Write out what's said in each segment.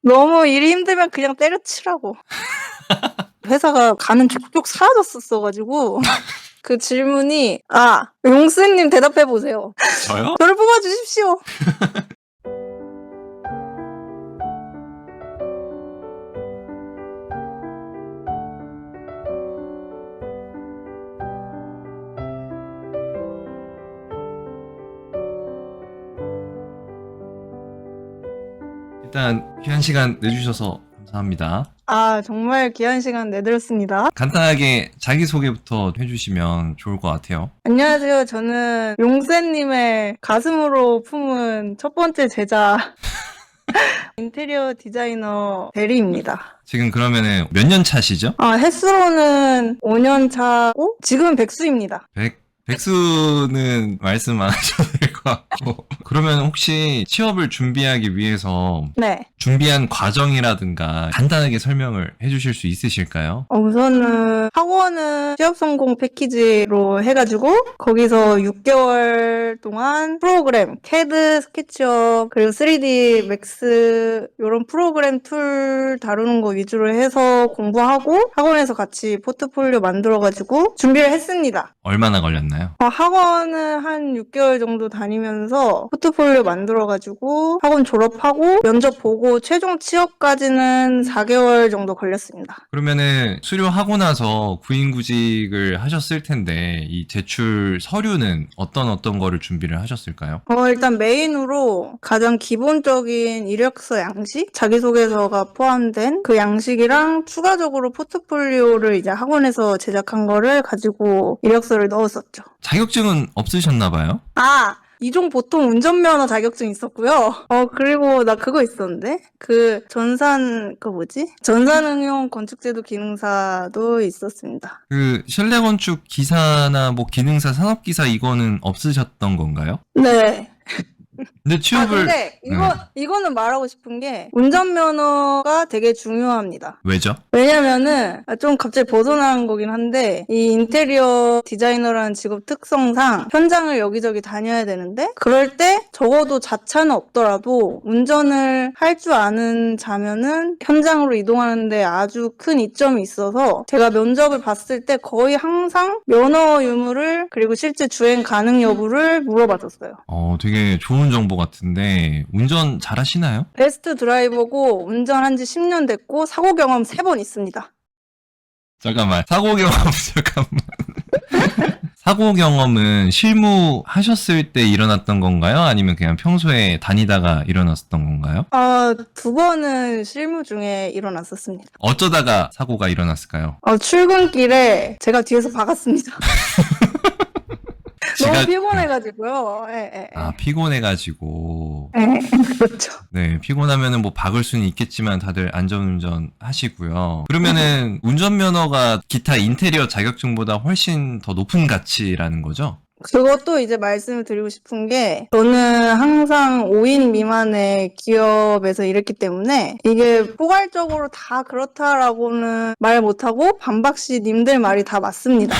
너무 일이 힘들면 그냥 때려치라고. 회사가 가는 족족 사라졌었어 가지고 그 질문이 용스님 대답해 보세요. 저요? 저를 뽑아 주십시오. 일단 귀한 시간 내주셔서 감사합니다. 정말 귀한 시간 내드렸습니다. 간단하게 자기소개부터 해주시면 좋을 것 같아요. 안녕하세요. 저는 용스님의 가슴으로 품은 첫 번째 제자 인테리어 디자이너 대리입니다. 지금 그러면은 몇 년 차시죠? 횟수로는 5년 차고 지금은 백수입니다. 백수는 말씀 안 하셔도 될 것 같고. 그러면 혹시 취업을 준비하기 위해서 네. 준비한 과정이라든가 간단하게 설명을 해주실 수 있으실까요? 우선은 학원은 취업 성공 패키지로 해가지고 거기서 6개월 동안 프로그램, CAD, 스케치업, 그리고 3D 맥스 이런 프로그램 툴 다루는 거 위주로 해서 공부하고 학원에서 같이 포트폴리오 만들어가지고 준비를 했습니다. 얼마나 걸렸나요? 학원은 한 6개월 정도 다니면서 포트폴리오 만들어가지고 학원 졸업하고 면접 보고 최종 취업까지는 4개월 정도 걸렸습니다. 그러면은 수료하고 나서 구인구직을 하셨을 텐데 이 제출 서류는 어떤 거를 준비를 하셨을까요? 일단 메인으로 가장 기본적인 이력서 양식, 자기소개서가 포함된 그 양식이랑 추가적으로 포트폴리오를 이제 학원에서 제작한 거를 가지고 이력서를 넣었었죠. 자격증은 없으셨나 봐요? 이종 보통 운전면허 자격증 있었고요. 그리고 나 그거 있었는데? 전산응용 건축제도 기능사도 있었습니다. 그 실내건축 기사나 뭐 기능사, 산업기사 이거는 없으셨던 건가요? 네. 근데 취업을 근데 이거는 말하고 싶은 게 운전면허가 되게 중요합니다. 왜죠? 왜냐면은 좀 갑자기 벗어나는 거긴 한데 이 인테리어 디자이너라는 직업 특성상 현장을 여기저기 다녀야 되는데 그럴 때 적어도 자차는 없더라도 운전을 할 줄 아는 자면은 현장으로 이동하는데 아주 큰 이점이 있어서 제가 면접을 봤을 때 거의 항상 면허 유무를 그리고 실제 주행 가능 여부를 물어봤었어요. 되게 좋은 정보 같은데 운전 잘하시나요? 베스트 드라이버고 운전한 지 10년 됐고 사고 경험 3번 있습니다. 잠깐만. 사고 경험은 실무하셨을 때 일어났던 건가요? 아니면 그냥 평소에 다니다가 일어났었던 건가요? 2번은 실무 중에 일어났었습니다. 어쩌다가 사고가 일어났을까요? 출근길에 제가 뒤에서 박았습니다. 너무 피곤해가지고요. 피곤해가지고. 그렇죠. 네, 피곤하면은 뭐 박을 수는 있겠지만 다들 안전운전 하시고요. 그러면은 운전면허가 기타 인테리어 자격증보다 훨씬 더 높은 가치라는 거죠? 그것도 이제 말씀을 드리고 싶은 게 저는 항상 5인 미만의 기업에서 일했기 때문에 이게 포괄적으로 다 그렇다라고는 말 못하고 반박시 님들 말이 다 맞습니다.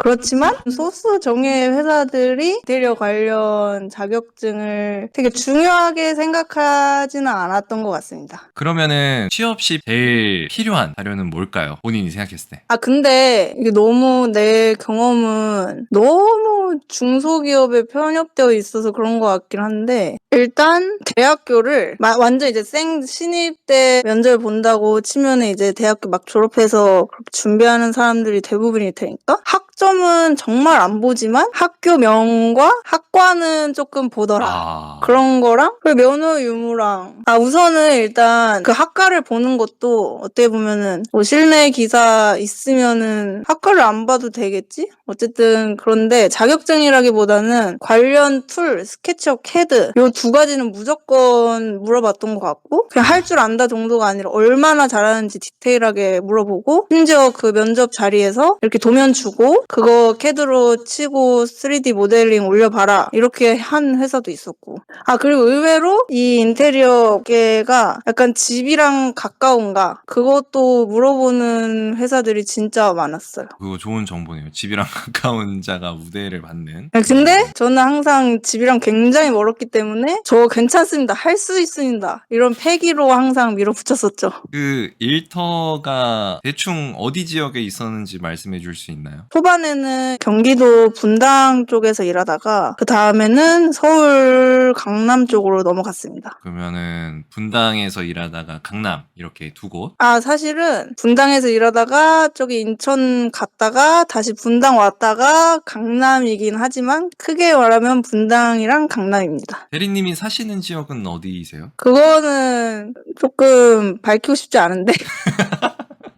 그렇지만 소수 정예 회사들이 인테리어 관련 자격증을 되게 중요하게 생각하지는 않았던 것 같습니다. 그러면은 취업 시 제일 필요한 자료는 뭘까요? 본인이 생각했을 때. 근데 이게 너무 내 경험은 너무 중소기업에 편협되어 있어서 그런 것 같긴 한데 일단 대학교를 완전 이제 신입 때 면접을 본다고 치면은 이제 대학교 막 졸업해서 그렇게 준비하는 사람들이 대부분일 테니까 학점은 정말 안 보지만 학교명과 학과는 조금 보더라. 그런 거랑 그리고 면허 유무랑 우선은 일단 그 학과를 보는 것도 어떻게 보면은 뭐 실내 기사 있으면은 학과를 안 봐도 되겠지? 어쨌든 그런데 자격증이라기보다는 관련 툴, 스케치업, 캐드 요 2가지는 무조건 물어봤던 것 같고 그냥 할 줄 안다 정도가 아니라 얼마나 잘하는지 디테일하게 물어보고 심지어 그 면접 자리에서 이렇게 도면 주고 그거 CAD로 치고 3D 모델링 올려봐라 이렇게 한 회사도 있었고. 아, 그리고 의외로 이 인테리어 업계가 약간 집이랑 가까운가 그것도 물어보는 회사들이 진짜 많았어요. 그거 좋은 정보네요. 집이랑 가까운 자가 우대를 받는. 근데 저는 항상 집이랑 굉장히 멀었기 때문에 저 괜찮습니다. 할 수 있습니다. 이런 패기로 항상 밀어붙였었죠. 그 일터가 대충 어디 지역에 있었는지 말씀해 줄 수 있나요? 초반에는 경기도 분당 쪽에서 일하다가 그 다음에는 서울 강남 쪽으로 넘어갔습니다. 그러면은 분당에서 일하다가 강남 이렇게 두 곳. 아, 사실은 분당에서 일하다가 저기 인천 갔다가 다시 분당 왔다가 강남이긴 하지만 크게 말하면 분당이랑 강남입니다. 대리님이 사시는 지역은 어디이세요? 그거는 조금 밝히고 싶지 않은데.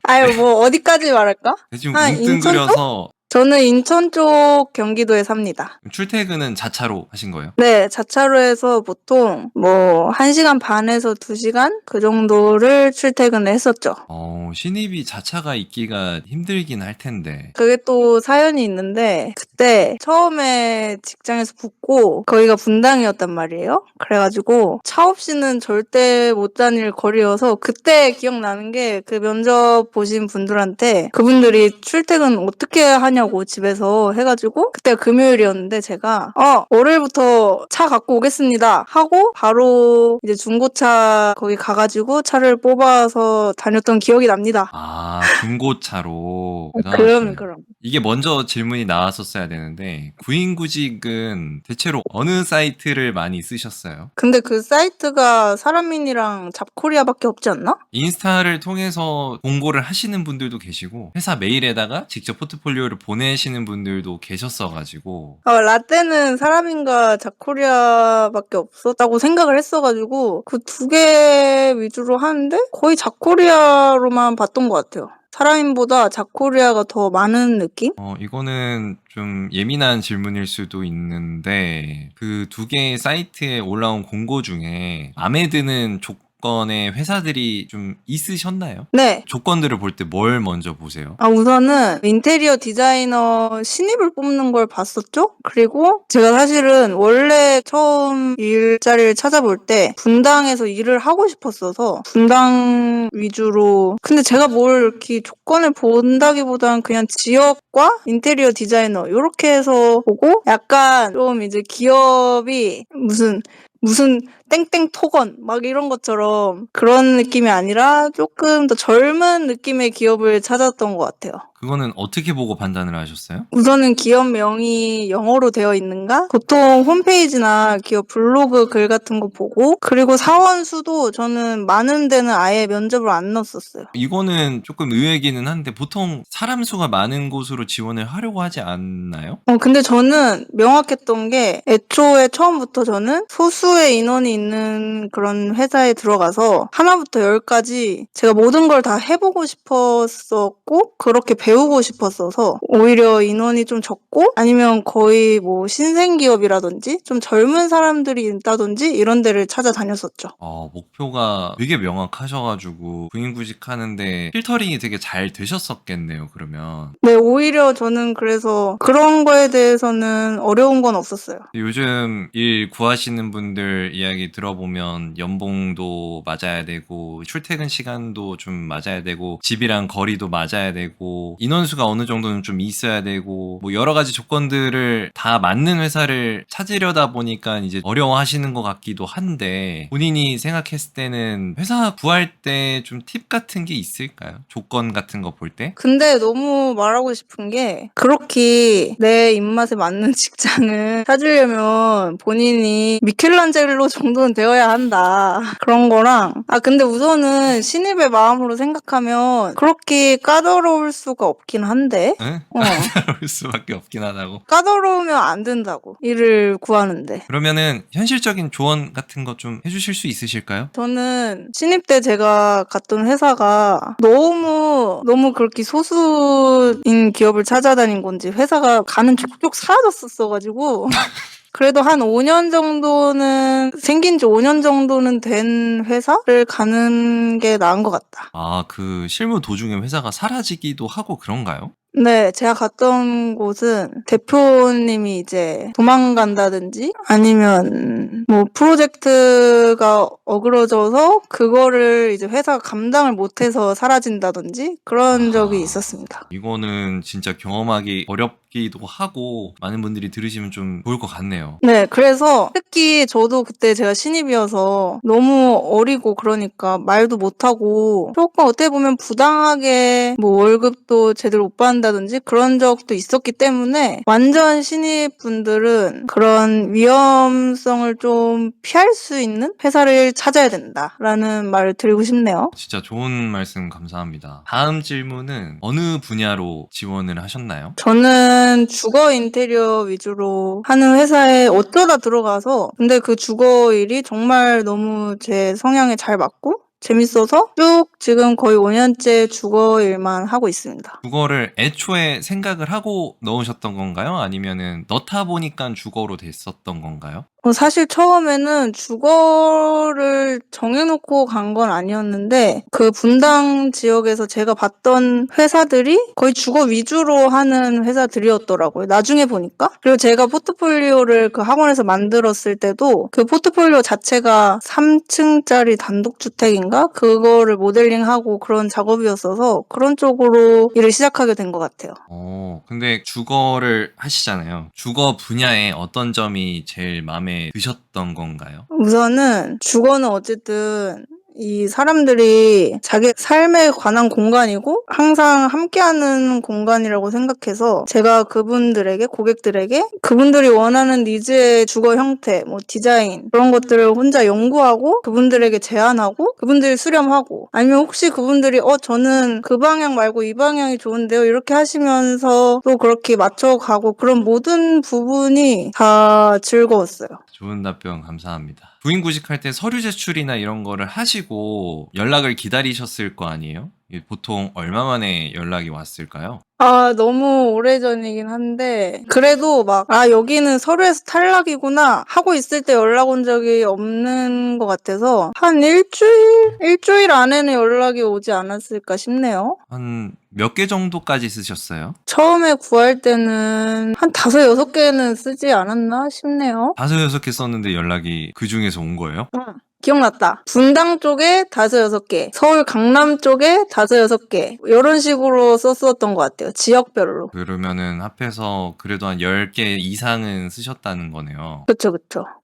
아유, 뭐 어디까지 말할까? 대충 아, 인천 쪽? 뭉뚱그려서 저는 인천 쪽 경기도에 삽니다. 출퇴근은 자차로 하신 거예요? 네, 자차로 해서 보통 뭐 1시간 반에서 2시간 그 정도를 출퇴근을 했었죠. 신입이 자차가 있기가 힘들긴 할 텐데. 그게 또 사연이 있는데 그때 처음에 직장에서 붙고 거기가 분당이었단 말이에요. 그래가지고 차 없이는 절대 못 다닐 거리여서 그때 기억나는 게 그 면접 보신 분들한테 그분들이 출퇴근 어떻게 하냐고 집에서 해가지고 그때 금요일이었는데 제가 월요일부터 차 갖고 오겠습니다 하고 바로 이제 중고차 거기 가가지고 차를 뽑아서 다녔던 기억이 납니다. 아, 중고차로. 그럼. 이게 먼저 질문이 나왔었어야 되는데, 구인구직은 대체로 어느 사이트를 많이 쓰셨어요? 근데 그 사이트가 사람인이랑 잡코리아밖에 없지 않나? 인스타를 통해서 공고를 하시는 분들도 계시고, 회사 메일에다가 직접 포트폴리오를 보내시는 분들도 계셨어가지고, 라떼는 사람인과 잡코리아밖에 없었다고 생각을 했어가지고 그 두 개 위주로 하는데 거의 잡코리아로만 봤던 것 같아요. 사람인보다 잡코리아가 더 많은 느낌? 이거는 좀 예민한 질문일 수도 있는데, 그 두 개의 사이트에 올라온 공고 중에 마음에 드는 조건의 회사들이 좀 있으셨나요? 네. 조건들을 볼 때 뭘 먼저 보세요? 우선은 인테리어 디자이너 신입을 뽑는 걸 봤었죠? 그리고 제가 사실은 원래 처음 일자리를 찾아볼 때 분당에서 일을 하고 싶었어서 분당 위주로 근데 제가 뭘 이렇게 조건을 본다기보다는 그냥 지역과 인테리어 디자이너 이렇게 해서 보고 약간 좀 이제 기업이 무슨 땡땡 토건 막 이런 것처럼 그런 느낌이 아니라 조금 더 젊은 느낌의 기업을 찾았던 것 같아요. 그거는 어떻게 보고 판단을 하셨어요? 우선은 기업명이 영어로 되어 있는가? 보통 홈페이지나 기업 블로그 글 같은 거 보고 그리고 사원 수도 저는 많은 데는 아예 면접을 안 넣었었어요. 이거는 조금 의외기는 한데 보통 사람 수가 많은 곳으로 지원을 하려고 하지 않나요? 근데 저는 명확했던 게 애초에 처음부터 저는 소수의 인원이 있는 그런 회사에 들어가서 하나부터 열까지 제가 모든 걸 다 해보고 싶었었고 그렇게 배우고 싶었어서 오히려 인원이 좀 적고 아니면 거의 뭐 신생기업이라든지 좀 젊은 사람들이 있다든지 이런 데를 찾아다녔었죠. 목표가 되게 명확하셔가지고 구인구직 하는데 필터링이 되게 잘 되셨었겠네요, 그러면. 네, 오히려 저는 그래서 그런 거에 대해서는 어려운 건 없었어요. 요즘 일 구하시는 분들 이야기 들어보면 연봉도 맞아야 되고 출퇴근 시간도 좀 맞아야 되고 집이랑 거리도 맞아야 되고 인원수가 어느 정도는 좀 있어야 되고 뭐 여러 가지 조건들을 다 맞는 회사를 찾으려다 보니까 이제 어려워하시는 것 같기도 한데 본인이 생각했을 때는 회사 구할 때 좀 팁 같은 게 있을까요? 조건 같은 거 볼 때? 근데 너무 말하고 싶은 게 그렇게 내 입맛에 맞는 직장을 찾으려면 본인이 미켈란젤로 정도는 되어야 한다. 그런 거랑 근데 우선은 신입의 마음으로 생각하면 그렇게 까다로울 수가 없긴 한데 응? 까다로울 수밖에 없긴 하다고. 까다로우면 안 된다고 일을 구하는데 그러면은 현실적인 조언 같은 거 좀 해주실 수 있으실까요? 저는 신입 때 제가 갔던 회사가 너무 그렇게 소수인 기업을 찾아다닌 건지 회사가 가는 족족 사라졌었어가지고 그래도 한 5년 정도는 생긴 지 5년 정도는 된 회사를 가는 게 나은 것 같다. 그 실무 도중에 회사가 사라지기도 하고 그런가요? 네, 제가 갔던 곳은 대표님이 이제 도망간다든지 아니면 뭐 프로젝트가 어그러져서 그거를 이제 회사가 감당을 못해서 사라진다든지 그런 적이 있었습니다. 이거는 진짜 경험하기 어렵기도 하고 많은 분들이 들으시면 좀 좋을 것 같네요. 네, 그래서 특히 저도 그때 제가 신입이어서 너무 어리고 그러니까 말도 못하고 조금 어떻게 보면 부당하게 뭐 월급도 제대로 못 받는다든지 그런 적도 있었기 때문에 완전 신입분들은 그런 위험성을 좀 피할 수 있는 회사를 찾아야 된다라는 말을 드리고 싶네요. 진짜 좋은 말씀 감사합니다. 다음 질문은 어느 분야로 지원을 하셨나요? 저는 주거 인테리어 위주로 하는 회사에 어쩌다 들어가서 근데 그 주거 일이 정말 너무 제 성향에 잘 맞고 재밌어서 쭉 지금 거의 5년째 주거 일만 하고 있습니다. 주거를 애초에 생각을 하고 넣으셨던 건가요? 아니면은 넣다 보니까 주거로 됐었던 건가요? 사실 처음에는 주거를 정해놓고 간 건 아니었는데 그 분당 지역에서 제가 봤던 회사들이 거의 주거 위주로 하는 회사들이었더라고요. 나중에 보니까. 그리고 제가 포트폴리오를 그 학원에서 만들었을 때도 그 포트폴리오 자체가 3층짜리 단독주택인가? 그거를 모델링하고 그런 작업이었어서 그런 쪽으로 일을 시작하게 된 것 같아요. 근데 주거를 하시잖아요. 주거 분야에 어떤 점이 제일 마음에 드셨던 건가요? 우선은 주거는 어쨌든 이 사람들이 자기 삶에 관한 공간이고 항상 함께하는 공간이라고 생각해서 제가 그분들에게 고객들에게 그분들이 원하는 니즈의 주거 형태, 뭐 디자인 그런 것들을 혼자 연구하고 그분들에게 제안하고 그분들이 수렴하고 아니면 혹시 그분들이 저는 그 방향 말고 이 방향이 좋은데요 이렇게 하시면서 또 그렇게 맞춰가고 그런 모든 부분이 다 즐거웠어요. 좋은 답변 감사합니다. 부인구직할 때 서류 제출이나 이런 거를 하시고 연락을 기다리셨을 거 아니에요? 이게 보통 얼마 만에 연락이 왔을까요? 너무 오래전이긴 한데, 그래도 여기는 서류에서 탈락이구나 하고 있을 때 연락 온 적이 없는 것 같아서, 한 일주일 안에는 연락이 오지 않았을까 싶네요. 한 몇 개 정도까지 쓰셨어요? 처음에 구할 때는 한 5-6개는 쓰지 않았나 싶네요. 5-6개 썼는데 연락이 그 중에서 온 거예요? 기억났다. 분당 쪽에 5-6개, 서울 강남 쪽에 5-6개, 이런 식으로 썼었던 것 같아요. 지역별로. 그러면은 합해서 그래도 한 10개 이상은 쓰셨다는 거네요. 그쵸.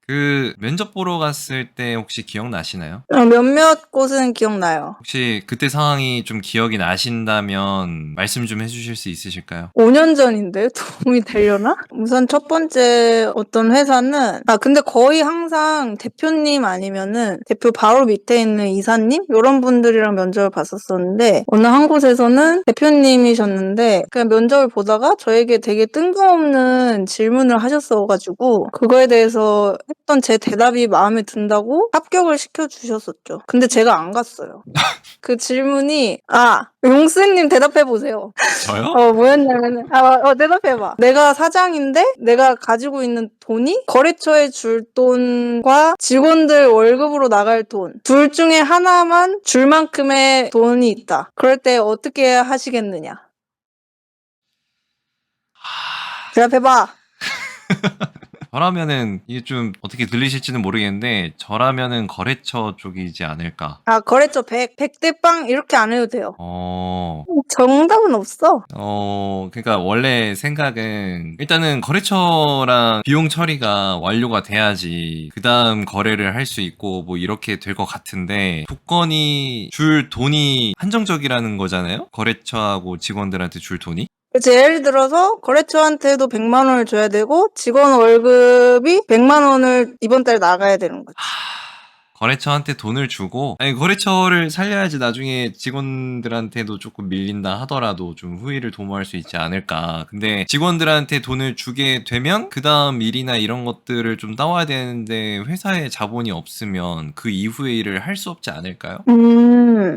그 면접 보러 갔을 때 혹시 기억나시나요? 몇몇 곳은 기억나요. 혹시 그때 상황이 좀 기억이 나신다면 말씀 좀 해주실 수 있으실까요? 5년 전인데 도움이 되려나? 우선 첫 번째 어떤 회사는 근데 거의 항상 대표님 아니면은 대표 바로 밑에 있는 이사님 이런 분들이랑 면접을 봤었었는데 어느 한 곳에서는 대표님이셨는데 그냥 면접을 보다가 저에게 되게 뜬금없는 질문을 하셨어가지고 그거에 대해서 했던 제 대답이 마음에 든다고 합격을 시켜주셨었죠. 근데 제가 안 갔어요. 그 질문이 용스님 대답해보세요. 저요? 뭐였냐면은, 대답해봐. 내가 사장인데, 내가 가지고 있는 돈이 거래처에 줄 돈과 직원들 월급으로 나갈 돈, 둘 중에 하나만 줄 만큼의 돈이 있다. 그럴 때 어떻게 하시겠느냐? 대답해봐. 저라면은 이게 좀 어떻게 들리실지는 모르겠는데 저라면은 거래처 쪽이지 않을까. 거래처 100대 빵 이렇게 안 해도 돼요. 어, 정답은 없어. 그러니까 원래 생각은 일단은 거래처랑 비용 처리가 완료가 돼야지 그 다음 거래를 할 수 있고 뭐 이렇게 될 것 같은데 조건이 줄 돈이 한정적이라는 거잖아요? 거래처하고 직원들한테 줄 돈이? 그치, 예를 들어서 거래처한테도 100만 원을 줘야 되고 직원 월급이 100만 원을 이번 달에 나가야 되는 거지. 거래처한테 돈을 주고, 아니, 거래처를 살려야지 나중에 직원들한테도 조금 밀린다 하더라도 좀 후위를 도모할 수 있지 않을까. 근데 직원들한테 돈을 주게 되면, 그 다음 일이나 이런 것들을 좀 따와야 되는데, 회사에 자본이 없으면 그 이후의 일을 할 수 없지 않을까요?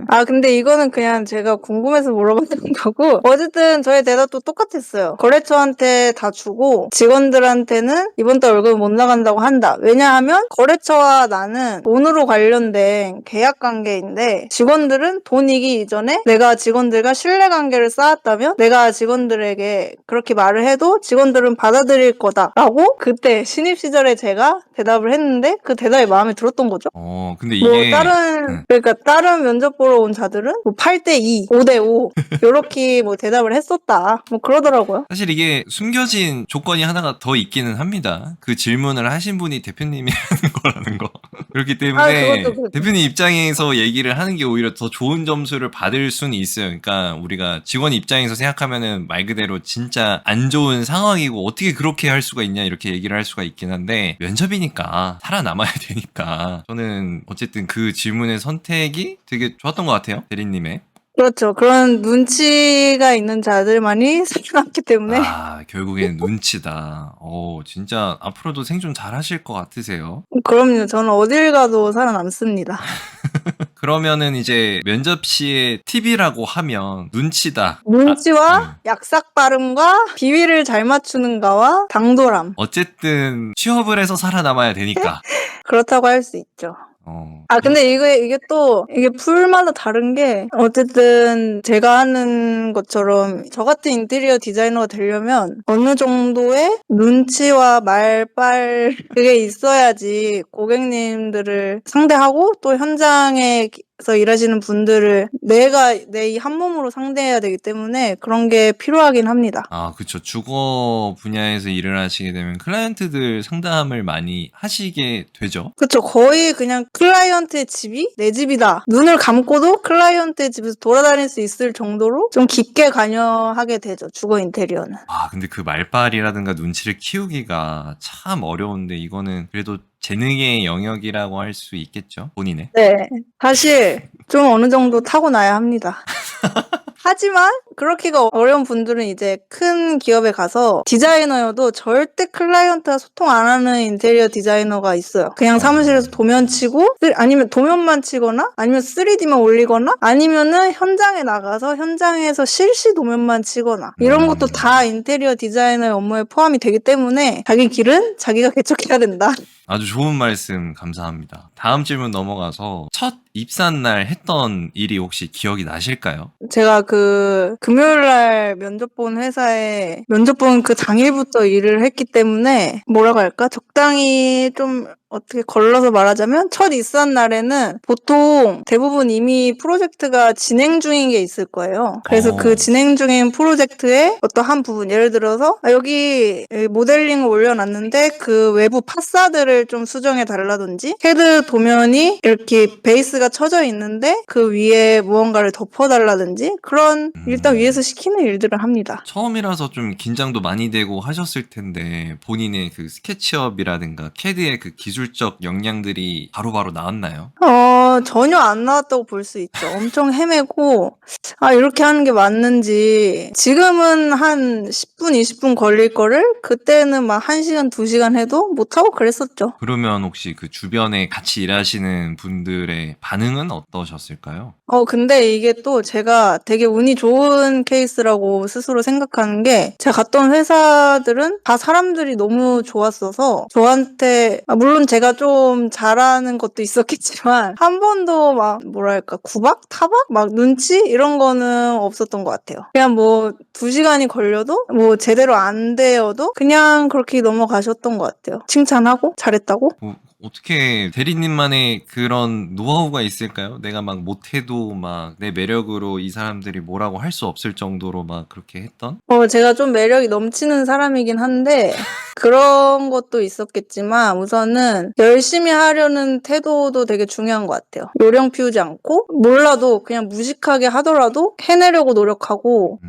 아, 근데 이거는 그냥 제가 궁금해서 물어봤던 거고, 어쨌든 저의 대답도 똑같았어요. 거래처한테 다 주고, 직원들한테는 이번 달 월급 못 나간다고 한다. 왜냐하면, 거래처와 나는 돈으로 관련된 계약 관계인데, 직원들은 돈 이기 이전에 내가 직원들과 신뢰 관계를 쌓았다면, 내가 직원들에게 그렇게 말을 해도 직원들은 받아들일 거다라고 그때 신입 시절에 제가 대답을 했는데, 그 대답이 마음에 들었던 거죠. 근데 뭐 이게 그러니까 다른 면접 보러 온 자들은 뭐 8대2, 5대5 요렇게 뭐 대답을 했었다. 뭐 그러더라고요. 사실 이게 숨겨진 조건이 하나가 더 있기는 합니다. 그 질문을 하신 분이 대표님이라는 거라는 거. 그렇기 아, 때문에 그것도. 대표님 입장에서 얘기를 하는 게 오히려 더 좋은 점수를 받을 수는 있어요. 그러니까 우리가 직원 입장에서 생각하면은 말 그대로 진짜 안 좋은 상황이고 어떻게 그렇게 할 수가 있냐 이렇게 얘기를 할 수가 있긴 한데 면접이니까 살아남아야 되니까 저는 어쨌든 그 질문의 선택이 되게 좋았던 것 같아요. 대리님의. 그렇죠. 그런 눈치가 있는 자들만이 살아남기 때문에. 아, 결국엔 눈치다. 진짜 앞으로도 생존 잘 하실 것 같으세요. 그럼요. 저는 어딜 가도 살아남습니다. 그러면은 이제 면접 시에 팁이라고 하면 눈치다. 눈치와 약삭 발음과 비위를 잘 맞추는가와 당돌함. 어쨌든 취업을 해서 살아남아야 되니까. 그렇다고 할 수 있죠. 어, 아, 근데 이게 또, 이게 풀마다 다른 게, 어쨌든 제가 하는 것처럼 저 같은 인테리어 디자이너가 되려면 어느 정도의 눈치와 말빨, 그게 있어야지 고객님들을 상대하고 또 현장에서 일하시는 분들을 내가 내 이 한 몸으로 상대해야 되기 때문에 그런 게 필요하긴 합니다. 아, 그쵸. 주거 분야에서 일을 하시게 되면 클라이언트들 상담을 많이 하시게 되죠. 그쵸. 거의 그냥 클라이언트의 집이 내 집이다. 눈을 감고도 클라이언트의 집에서 돌아다닐 수 있을 정도로 좀 깊게 관여하게 되죠. 주거 인테리어는. 아, 근데 그 말빨이라든가 눈치를 키우기가 참 어려운데 이거는 그래도 재능의 영역이라고 할 수 있겠죠? 본인의. 네. 사실 좀 어느 정도 타고나야 합니다. 하지만 그렇게가 어려운 분들은 이제 큰 기업에 가서 디자이너여도 절대 클라이언트와 소통 안 하는 인테리어 디자이너가 있어요. 그냥 사무실에서 도면 치고 아니면 도면만 치거나 아니면 3D만 올리거나 아니면은 현장에 나가서 현장에서 실시 도면만 치거나 이런 것도 다 인테리어 디자이너의 업무에 포함이 되기 때문에 자기 길은 자기가 개척해야 된다. 아주 좋은 말씀 감사합니다. 다음 질문 넘어가서 첫 입사한 날 했던 일이 혹시 기억이 나실까요? 제가 그 금요일날 면접 본 회사에 면접 본 그 당일부터 일을 했기 때문에 뭐라고 할까? 적당히 좀 어떻게 걸러서 말하자면 첫 입사한 날에는 보통 대부분 이미 프로젝트가 진행 중인 게 있을 거예요. 그래서 그 진행 중인 프로젝트의 어떤 한 부분 예를 들어서 여기 모델링을 올려놨는데 그 외부 파사드를 좀 수정해 달라든지 CAD 도면이 이렇게 베이스가 쳐져 있는데 그 위에 무언가를 덮어달라든지 그런 일단 위에서 시키는 일들을 합니다. 처음이라서 좀 긴장도 많이 되고 하셨을 텐데 본인의 그 스케치업이라든가 CAD의 그 기술적 역량들이 바로바로 나왔나요? 전혀 안 나왔다고 볼 수 있죠. 엄청 헤매고, 이렇게 하는 게 맞는지, 지금은 한 10분, 20분 걸릴 거를, 그때는 막 1시간, 2시간 해도 못하고 그랬었죠. 그러면 혹시 그 주변에 같이 일하시는 분들의 반응은 어떠셨을까요? 근데 이게 또 제가 되게 운이 좋은 케이스라고 스스로 생각하는 게, 제가 갔던 회사들은 다 사람들이 너무 좋았어서, 저한테, 물론 제가 좀 잘하는 것도 있었겠지만, 한 번도 막, 뭐랄까, 구박? 타박? 막 눈치? 이런 거는 없었던 것 같아요. 그냥 뭐, 2시간이 걸려도, 뭐, 제대로 안 되어도, 그냥 그렇게 넘어가셨던 것 같아요. 칭찬하고, 잘했다고? 뭐, 어떻게 대리님만의 그런 노하우가 있을까요? 내가 막 못해도 막 내 매력으로 이 사람들이 뭐라고 할 수 없을 정도로 막 그렇게 했던? 제가 좀 매력이 넘치는 사람이긴 한데, 그런 것도 있었겠지만, 우선은 열심히 하려는 태도도 되게 중요한 것 같아요. 요령 피우지 않고, 몰라도 그냥 무식하게 하더라도 해내려고 노력하고,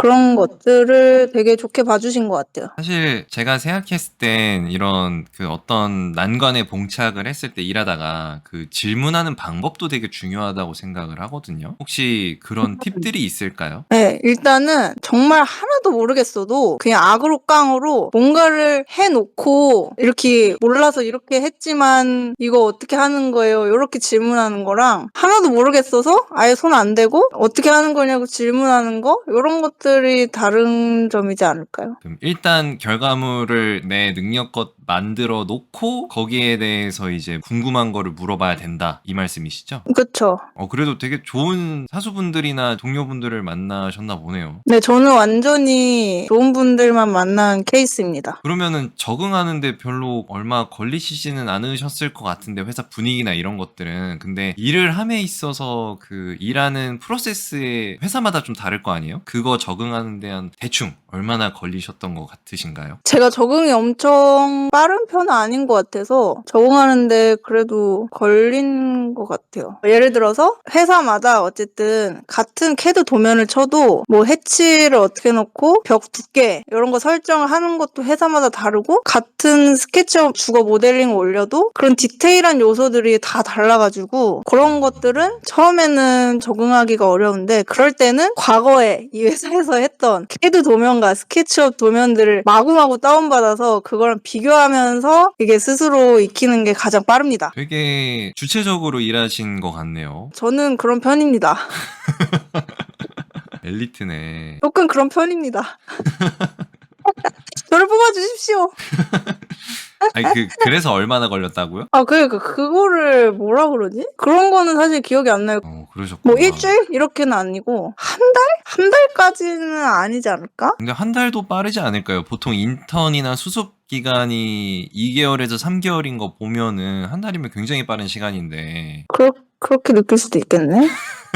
그런 것들을 되게 좋게 봐주신 것 같아요. 사실 제가 생각했을 땐 이런 그 어떤 난관에 봉착을 했을 때 일하다가 그 질문하는 방법도 되게 중요하다고 생각을 하거든요. 혹시 그런 팁들이 있을까요? 네, 일단은 정말 하나도 모르겠어도 그냥 악으로 깡으로 뭔가를 해놓고 이렇게 몰라서 이렇게 했지만 이거 어떻게 하는 거예요? 이렇게 질문하는 거랑 하나도 모르겠어서 아예 손 안 대고 어떻게 하는 거냐고 질문하는 거? 이런 것들이 다른 점이지 않을까요? 그럼 일단 결과물을 내 능력껏 만들어 놓고 거기에 대해서 이제 궁금한 거를 물어봐야 된다. 이 말씀이시죠? 그쵸. 그래도 되게 좋은 사수분들이나 동료분들을 만나셨나 보네요. 네, 저는 완전히 좋은 분들만 만난 케이스입니다. 그러면은 적응하는데 별로 얼마 걸리시지는 않으셨을 것 같은데 회사 분위기나 이런 것들은 근데 일을 함에 있어서 그 일하는 프로세스에 회사마다 좀 다를 거 아니에요? 그거 적응하는 데 한 대충 얼마나 걸리셨던 것 같으신가요? 제가 적응이 엄청 빠른 편은 아닌 것 같아서 적응하는데 그래도 걸린 것 같아요. 예를 들어서 회사마다 어쨌든 같은 캐드 도면을 쳐도 뭐 해치를 어떻게 넣고 벽 두께 이런 거 설정을 하는 것도 회사마다 다르고 같은 스케치업 주거 모델링 올려도 그런 디테일한 요소들이 다 달라가지고 그런 것들은 처음에는 적응하기가 어려운데 그럴 때는 과거에 이 회사에서 했던 캐드 도면과 스케치업 도면들을 마구마구 다운받아서 그거랑 비교하면서 이게 스스로 익히는 게 가장 빠릅니다. 되게 주체적으로 일하신 것 같네요. 저는 그런 편입니다. 엘리트네. 조금 그런 편입니다. 저를 뽑아주십시오. 아니 그래서 얼마나 걸렸다고요? 그러니까 그거를 뭐라 그러지? 그런 거는 사실 기억이 안 나요. 그러셨구나. 뭐 일주일? 이렇게는 아니고 한 달? 한 달까지는 아니지 않을까? 근데 한 달도 빠르지 않을까요? 보통 인턴이나 수습 기간이 2개월에서 3개월인 거 보면은 한 달이면 굉장히 빠른 시간인데. 그렇게 느낄 수도 있겠네.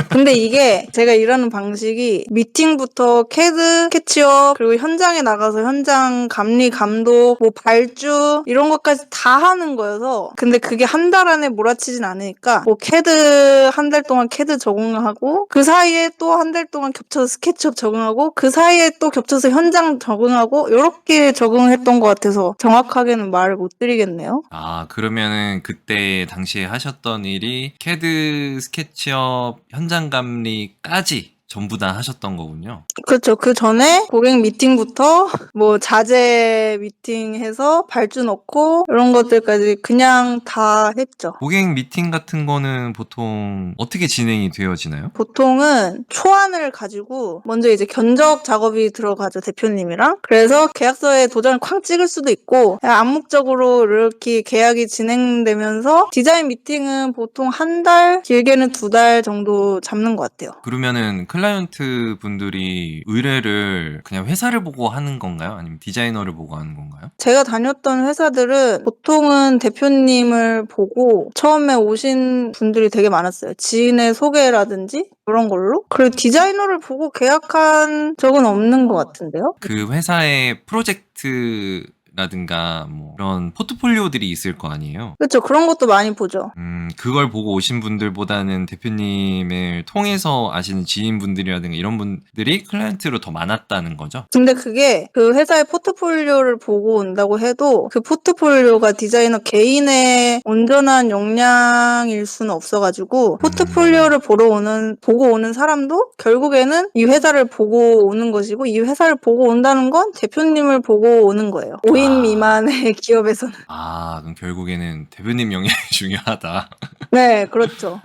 근데 이게 제가 일하는 방식이 미팅부터 캐드, 캐치업, 그리고 현장에 나가서 현장 감리, 감독, 뭐 발주 이런 것까지 다 하는 거여서 근데 그게 한 달 안에 몰아치진 않으니까 뭐 캐드 한 달 동안 캐드 적응하고 그 사이에 또 한 달 동안 겹쳐서 스케치업 적응하고 그 사이에 또 겹쳐서 현장 적응하고 이렇게 적응했던 것 같아서 정확하게는 말을 못 드리겠네요. 그러면은 그때 당시에 하셨던 일이 캐드, 스케치업, 현장 감리까지 전부 다 하셨던 거군요. 그렇죠. 그 전에 고객 미팅부터 뭐 자재 미팅해서 발주 넣고 이런 것들까지 그냥 다 했죠. 고객 미팅 같은 거는 보통 어떻게 진행이 되어지나요? 보통은 초안을 가지고 먼저 이제 견적 작업이 들어가죠, 대표님이랑. 그래서 계약서에 도장을 쾅 찍을 수도 있고 그냥 암묵적으로 이렇게 계약이 진행되면서 디자인 미팅은 보통 한 달, 길게는 2달 정도 잡는 것 같아요. 그러면은 클라이언트 분들이 의뢰를 그냥 회사를 보고 하는 건가요? 아니면 디자이너를 보고 하는 건가요? 제가 다녔던 회사들은 보통은 대표님을 보고 처음에 오신 분들이 되게 많았어요. 지인의 소개라든지 그런 걸로. 그리고 디자이너를 보고 계약한 적은 없는 것 같은데요? 그 회사의 프로젝트라든가 뭐 그런 포트폴리오들이 있을 거 아니에요? 그렇죠. 그런 것도 많이 보죠. 그걸 보고 오신 분들보다는 대표님을 통해서 아시는 지인분들이라든가 이런 분들이 클라이언트로 더 많았다는 거죠? 근데 그게 그 회사의 포트폴리오를 보고 온다고 해도 그 포트폴리오가 디자이너 개인의 온전한 역량일 수는 없어가지고 포트폴리오를 보고 오는 사람도 결국에는 이 회사를 보고 오는 것이고 이 회사를 보고 온다는 건 대표님을 보고 오는 거예요. 5인 미만의 기업에서는. 그럼 결국에는 대표님 역량이 중요하다. 네, 그렇죠.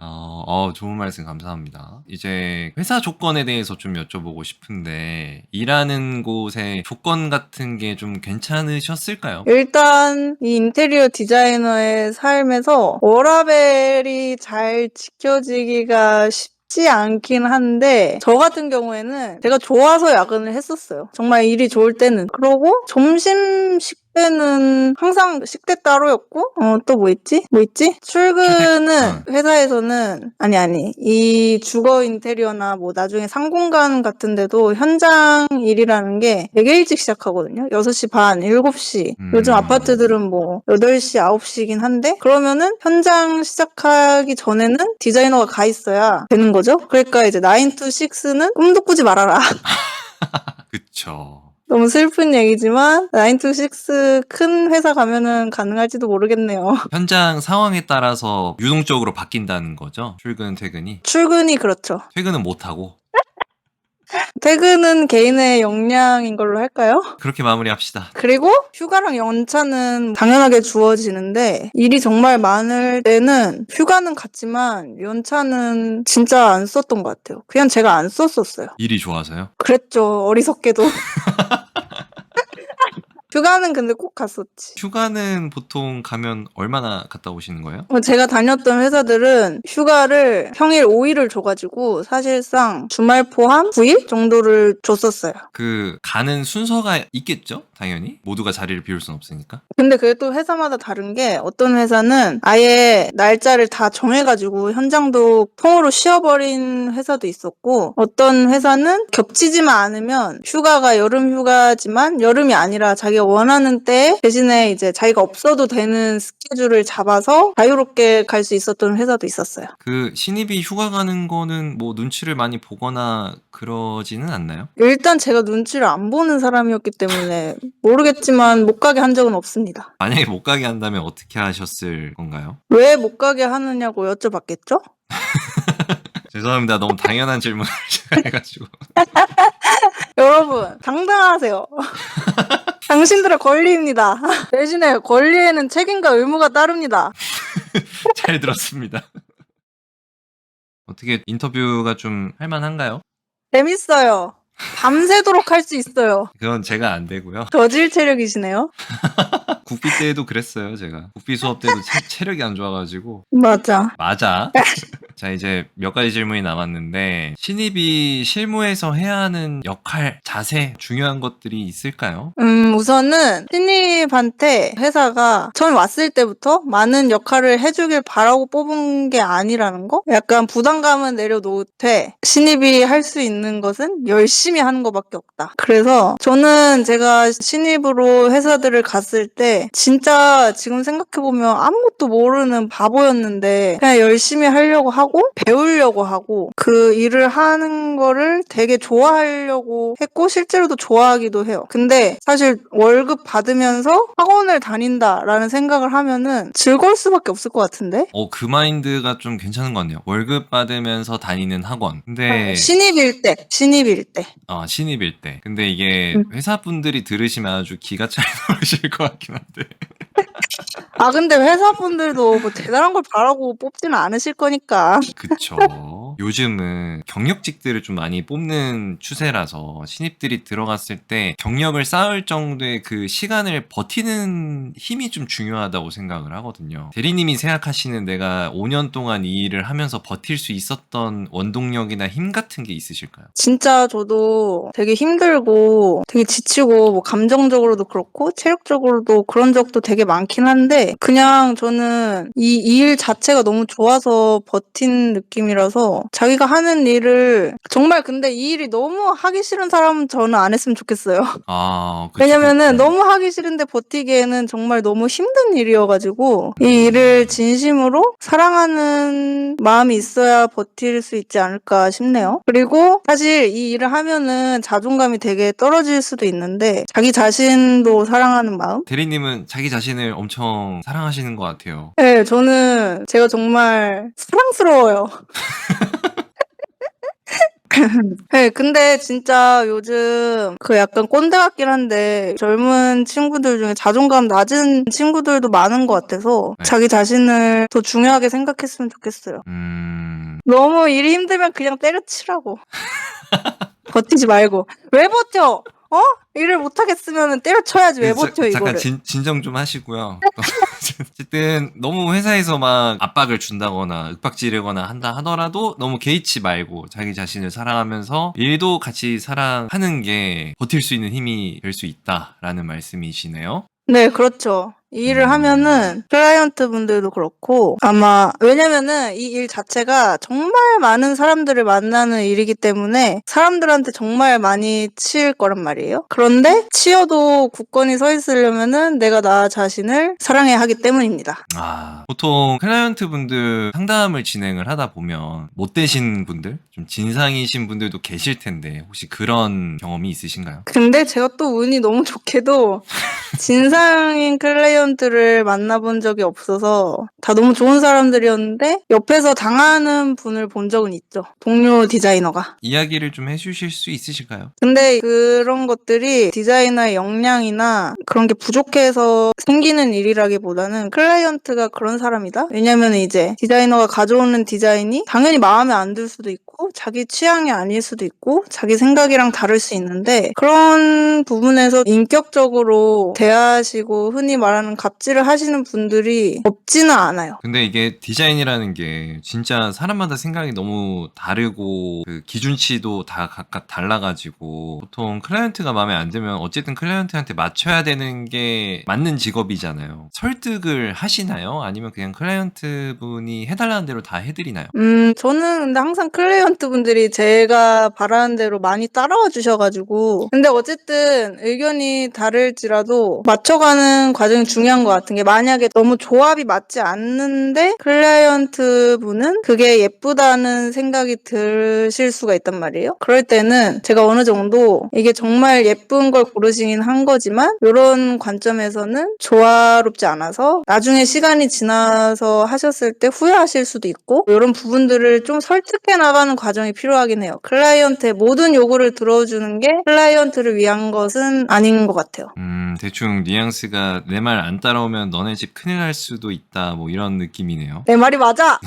좋은 말씀 감사합니다. 이제 회사 조건에 대해서 좀 여쭤보고 싶은데, 일하는 곳의 조건 같은 게 좀 괜찮으셨을까요? 일단 이 인테리어 디자이너의 삶에서 워라밸이 잘 지켜지기가 쉽지 않긴 한데 저 같은 경우에는 제가 좋아서 야근을 했었어요. 정말 일이 좋을 때는. 그러고 점심 식대는 항상 식대 따로였고 또 뭐 있지? 출근은 회사에서는 아니 이 주거 인테리어나 뭐 나중에 상공간 같은 데도 현장 일이라는 게 되게 일찍 시작하거든요. 6시 반, 7시. 요즘 아파트들은 뭐 8시, 9시긴 한데 그러면은 현장 시작하기 전에는 디자이너가 가 있어야 되는 거죠. 그러니까 이제 9 to 6는 꿈도 꾸지 말아라. 그쵸. 너무 슬픈 얘기지만 9 to 6 큰 회사 가면은 가능할지도 모르겠네요. 현장 상황에 따라서 유동적으로 바뀐다는 거죠. 출근, 퇴근이. 출근이 그렇죠. 퇴근은 못하고. 퇴근은 개인의 역량인 걸로 할까요? 그렇게 마무리합시다. 그리고 휴가랑 연차는 당연하게 주어지는데 일이 정말 많을 때는 휴가는 갔지만 연차는 진짜 안 썼던 것 같아요. 그냥 제가 안 썼었어요. 일이 좋아서요. 그랬죠. 어리석게도. 휴가는 근데 꼭 갔었지. 휴가는 보통 가면 얼마나 갔다 오시는 거예요? 제가 다녔던 회사들은 휴가를 평일 5일을 줘가지고 사실상 주말 포함 9일 정도를 줬었어요. 그 가는 순서가 있겠죠? 당연히. 모두가 자리를 비울 순 없으니까. 근데 그게 또 회사마다 다른 게 어떤 회사는 아예 날짜를 다 정해가지고 현장도 통으로 쉬어버린 회사도 있었고 어떤 회사는 겹치지만 않으면 휴가가 여름 휴가지만 여름이 아니라 자기가 원하는 때 대신에 이제 자기가 없어도 되는 스케줄을 잡아서 자유롭게 갈 수 있었던 회사도 있었어요. 그 신입이 휴가 가는 거는 뭐 눈치를 많이 보거나 그러지는 않나요? 일단 제가 눈치를 안 보는 사람이었기 때문에 모르겠지만 못 가게 한 적은 없습니다. 만약에 못 가게 한다면 어떻게 하셨을 건가요? 왜 못 가게 하느냐고 여쭤봤겠죠? 죄송합니다. 너무 당연한 질문을 제가 해가지고. 여러분 당당하세요. 당신들의 권리입니다. 대신에 권리에는 책임과 의무가 따릅니다. 잘 들었습니다. 어떻게 인터뷰가 좀 할만한가요? 재밌어요. 밤새도록 할 수 있어요. 그건 제가 안 되고요. 저질 체력이시네요. 국비 때도 그랬어요, 제가. 국비 수업 때도 체력이 안 좋아가지고. 맞아. 맞아. 자, 이제 몇 가지 질문이 남았는데, 신입이 실무에서 해야 하는 역할, 자세, 중요한 것들이 있을까요? 우선은 신입한테 회사가 처음 왔을 때부터 많은 역할을 해주길 바라고 뽑은 게 아니라는 거? 약간 부담감은 내려놓되 신입이 할 수 있는 것은 열심히 하는 것밖에 없다. 그래서 저는 제가 신입으로 회사들을 갔을 때 진짜 지금 생각해보면 아무것도 모르는 바보였는데 그냥 열심히 하려고 하고 배우려고 하고 그 일을 하는 거를 되게 좋아하려고 했고 실제로도 좋아하기도 해요. 근데 사실 월급 받으면서 학원을 다닌다라는 생각을 하면은 즐거울 수밖에 없을 것 같은데? 그 마인드가 좀 괜찮은 것 같네요. 월급 받으면서 다니는 학원. 근데, 신입일 때. 신입일 때. 근데 이게 음. 회사분들이 들으시면 아주 기가 찰 나오실 것 같긴 한데. 아, 근데 회사분들도 뭐 대단한 걸 바라고 뽑지는 않으실 거니까. 그쵸. 요즘은 경력직들을 좀 많이 뽑는 추세라서 신입들이 들어갔을 때 경력을 쌓을 정도의 그 시간을 버티는 힘이 좀 중요하다고 생각을 하거든요. 대리님이 생각하시는 내가 5년 동안 이 일을 하면서 버틸 수 있었던 원동력이나 힘 같은 게 있으실까요? 진짜 저도 되게 힘들고 되게 지치고 뭐 감정적으로도 그렇고 체력적으로도 그런 적도 되게 많긴 한데 그냥 저는 이 일 자체가 너무 좋아서 버틴 느낌이라서 자기가 하는 일을 정말 근데 이 일이 너무 하기 싫은 사람은 저는 안 했으면 좋겠어요. 아, 그쵸. 왜냐면은 너무 하기 싫은데 버티기에는 정말 너무 힘든 일이어가지고 이 일을 진심으로 사랑하는 마음이 있어야 버틸 수 있지 않을까 싶네요. 그리고 사실 이 일을 하면은 자존감이 되게 떨어질 수도 있는데 자기 자신도 사랑하는 마음? 대리님은 자기 자신을 엄청 사랑하시는 것 같아요. 네, 저는 제가 정말 사랑스러워요. 네, 근데 진짜 요즘 그 약간 꼰대 같긴 한데 젊은 친구들 중에 자존감 낮은 친구들도 많은 것 같아서 네. 자기 자신을 더 중요하게 생각했으면 좋겠어요. 너무 일이 힘들면 그냥 때려치라고. 버티지 말고. 왜 버텨? 어? 일을 못하겠으면 때려쳐야지. 왜 버텨 잠깐 이거를. 진정 좀 하시고요. 어쨌든 너무 회사에서 막 압박을 준다거나 윽박지르거나 한다 하더라도 너무 개의치 말고 자기 자신을 사랑하면서 일도 같이 사랑하는 게 버틸 수 있는 힘이 될 수 있다라는 말씀이시네요. 네, 그렇죠. 이 일을 하면은 클라이언트 분들도 그렇고 아마 왜냐면은 이 일 자체가 정말 많은 사람들을 만나는 일이기 때문에 사람들한테 정말 많이 치일 거란 말이에요. 그런데 치여도 굳건히 서 있으려면은 내가 나 자신을 사랑해야 하기 때문입니다. 보통 클라이언트 분들 상담을 진행을 하다 보면 못 되신 분들, 좀 진상이신 분들도 계실 텐데 혹시 그런 경험이 있으신가요? 근데 제가 또 운이 너무 좋게도 진상인 클라이언트를 만나본 적이 없어서 다 너무 좋은 사람들이었는데 옆에서 당하는 분을 본 적은 있죠. 동료 디자이너가. 이야기를 좀 해주실 수 있으실까요? 근데 그런 것들이 디자이너의 역량이나 그런 게 부족해서 생기는 일이라기보다는 클라이언트가 그런 사람이다? 왜냐면 이제 디자이너가 가져오는 디자인이 당연히 마음에 안 들 수도 있고 자기 취향이 아닐 수도 있고 자기 생각이랑 다를 수 있는데 그런 부분에서 인격적으로 대하시고 흔히 말하는 갑질을 하시는 분들이 없지는 않아요. 근데 이게 디자인이라는 게 진짜 사람마다 생각이 너무 다르고 그 기준치도 다 각각 달라가지고 보통 클라이언트가 마음에 안 들면 어쨌든 클라이언트한테 맞춰야 되는 게 맞는 직업이잖아요. 설득을 하시나요? 아니면 그냥 클라이언트 분이 해달라는 대로 다 해드리나요? 저는 근데 항상 클라이언트 분들이 제가 바라는 대로 많이 따라와 주셔가지고 근데 어쨌든 의견이 다를지라도 맞춰가는 과정이 중요한 것 같은 게 만약에 너무 조합이 맞지 않는데 클라이언트 분은 그게 예쁘다는 생각이 드실 수가 있단 말이에요. 그럴 때는 제가 어느 정도 이게 정말 예쁜 걸 고르시긴 한 거지만 이런 관점에서는 조화롭지 않아서 나중에 시간이 지나서 하셨을 때 후회하실 수도 있고 이런 부분들을 좀 설득해 나가는 과정이 필요하긴 해요. 클라이언트의 모든 요구를 들어주는 게 클라이언트를 위한 것은 아닌 것 같아요. 대충 뉘앙스가 내 말 안 따라오면 너네 집 큰일 날 수도 있다 뭐 이런 느낌이네요. 내 말이 맞아!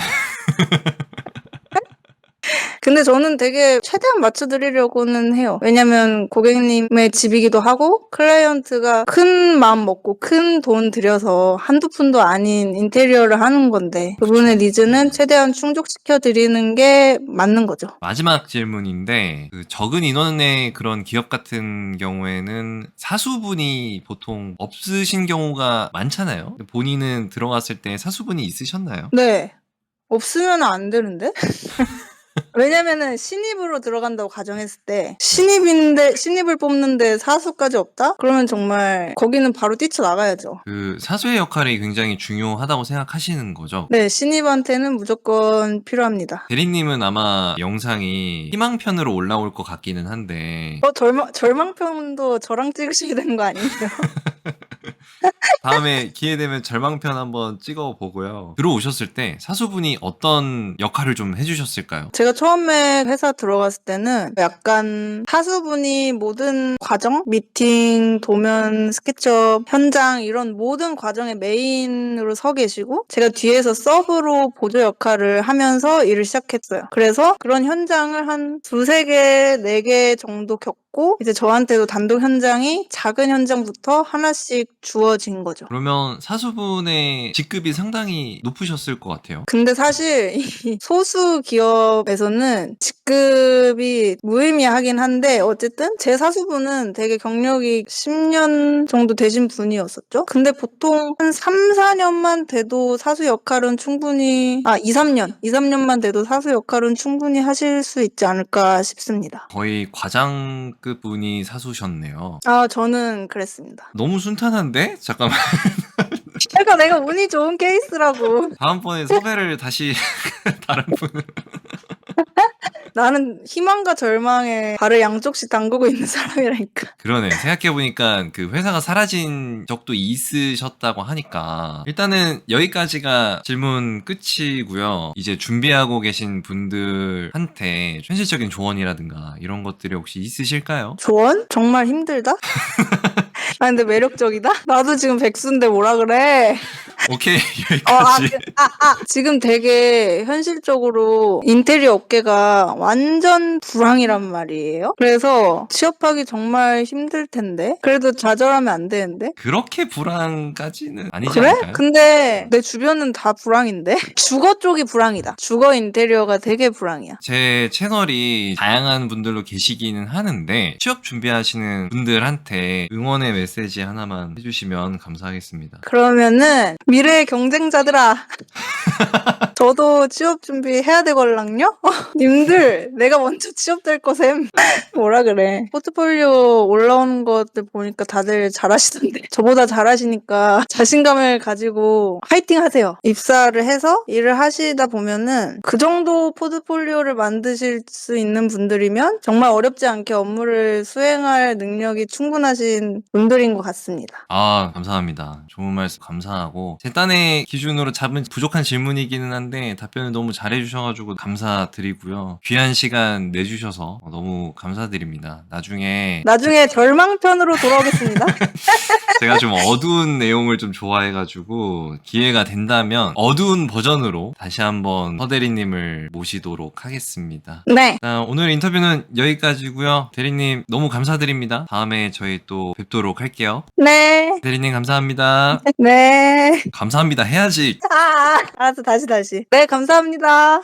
근데 저는 되게 최대한 맞춰드리려고는 해요. 왜냐면 고객님의 집이기도 하고 클라이언트가 큰 마음 먹고 큰 돈 들여서 한두 푼도 아닌 인테리어를 하는 건데 그분의 니즈는 최대한 충족시켜드리는 게 맞는 거죠. 마지막 질문인데 그 적은 인원의 그런 기업 같은 경우에는 사수분이 보통 없으신 경우가 많잖아요. 본인은 들어갔을 때 사수분이 있으셨나요? 네. 없으면 안 되는데? 왜냐면은 신입으로 들어간다고 가정했을 때 신입을 뽑는데 사수까지 없다? 그러면 정말 거기는 바로 뛰쳐나가야죠. 그 사수의 역할이 굉장히 중요하다고 생각하시는 거죠? 네, 신입한테는 무조건 필요합니다. 대리님은 아마 영상이 희망편으로 올라올 것 같기는 한데 절망편도 저랑 찍으시게 되는 거 아니에요? 다음에 기회 되면 절망편 한번 찍어 보고요. 들어오셨을 때 사수분이 어떤 역할을 좀 해주셨을까요? 제가 처음에 회사 들어갔을 때는 약간 사수분이 모든 과정, 미팅, 도면, 스케치업, 현장 이런 모든 과정의 메인으로 서 계시고 제가 뒤에서 서브로 보조 역할을 하면서 일을 시작했어요. 그래서 그런 현장을 한 두세 개, 네 개 정도 겪고 이제 저한테도 단독 현장이 작은 현장부터 하나씩 주어진 거죠. 그러면 사수분의 직급이 상당히 높으셨을 것 같아요. 근데 사실 이 소수 기업에서는 직급이 무의미하긴 한데 어쨌든 제 사수분은 되게 경력이 10년 정도 되신 분이었었죠. 근데 보통 한 3, 4년만 돼도 사수 역할은 충분히 2, 3년만 돼도 사수 역할은 충분히 하실 수 있지 않을까 싶습니다. 거의 과장급 분이 사수셨네요. 저는 그랬습니다. 너무 순탄한데? 잠깐만. 그러니까 내가 운이 좋은 케이스라고. 다음번에 섭외를 다시 다른 분을. 나는 희망과 절망에 발을 양쪽씩 담그고 있는 사람이라니까. 그러네. 생각해보니까 그 회사가 사라진 적도 있으셨다고 하니까. 일단은 여기까지가 질문 끝이고요. 이제 준비하고 계신 분들한테 현실적인 조언이라든가 이런 것들이 혹시 있으실까요? 조언? 정말 힘들다? 근데 매력적이다? 나도 지금 백수인데 뭐라 그래? 오케이, 여기까지. 지금 되게 현실적으로 인테리어 업계가 완전 불황이란 말이에요. 그래서 취업하기 정말 힘들 텐데. 그래도 좌절하면 안 되는데. 그렇게 불안까지는 아니지 그래? 않을까요? 근데 내 주변은 다 불황인데? 주거 쪽이 불황이다. 주거 인테리어가 되게 불황이야. 제 채널이 다양한 분들로 계시기는 하는데 취업 준비하시는 분들한테 응원의 응원의 메시지 하나만 해주시면 감사하겠습니다. 그러면은 미래의 경쟁자들아 저도 취업 준비해야 되걸랑요? 님들 내가 먼저 취업될 거셈. 뭐라 그래. 포트폴리오 올라오는 것들 보니까 다들 잘하시던데 저보다 잘하시니까 자신감을 가지고 화이팅 하세요. 입사를 해서 일을 하시다 보면은 그 정도 포트폴리오를 만드실 수 있는 분들이면 정말 어렵지 않게 업무를 수행할 능력이 충분하신 분들인 것 같습니다. 아, 감사합니다. 좋은 말씀 감사하고 제 딴의 기준으로 잡은 부족한 질문이기는 한데 답변을 너무 잘해주셔가지고 감사드리고요. 귀한 시간 내주셔서 너무 감사드립니다. 나중에 절망편으로 돌아오겠습니다. 제가 좀 어두운 내용을 좀 좋아해가지고 기회가 된다면 어두운 버전으로 다시 한번 허대리님을 모시도록 하겠습니다. 네. 오늘 인터뷰는 여기까지고요. 대리님 너무 감사드립니다. 다음에 저희 또 뵙도록 할게요. 네. 대리님 감사합니다. 네. 감사합니다 해야지. 알았어. 다시. 네, 감사합니다.